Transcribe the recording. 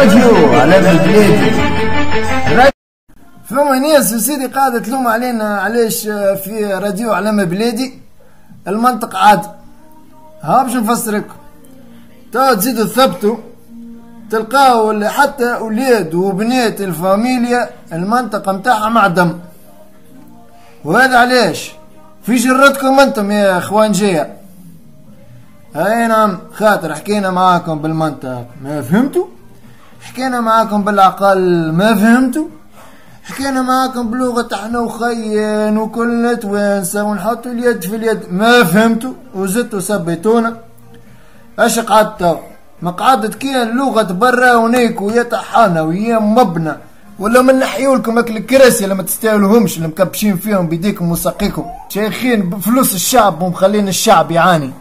راديو على بلادي. فما ناس يا سيدي قاعدة تلوم علينا علاش في راديو على بلادي المنطق عاد. ها باش نفسر لكم. تو تزيدوا ثبتوا تلقاو حتى اولاد وبنات الفاميليا المنطقة متاعها معدم. وهذا علاش؟ في جرتكم انتم يا اخوانجية. اي نعم، خاطر حكينا معاكم بالمنطق ما فهمتوا، حكينا معاكم بالعقل ما فهمتوا، حكينا معاكم بلغة احنا وخيان وكل توانسة ونحطوا اليد في اليد ما فهمتوا، وزدتوا سبيتونا. اش قعدتوا؟ ما قعدت كان لغة برا ونيكو يا طحانة ويا مبنى، ولا من نحيولكم اكل الكراسي اللي ما تستاهلوهمش اللي مكبشين فيهم بيديكم وساقيكم، شيخين بفلوس الشعب ومخلين الشعب يعاني.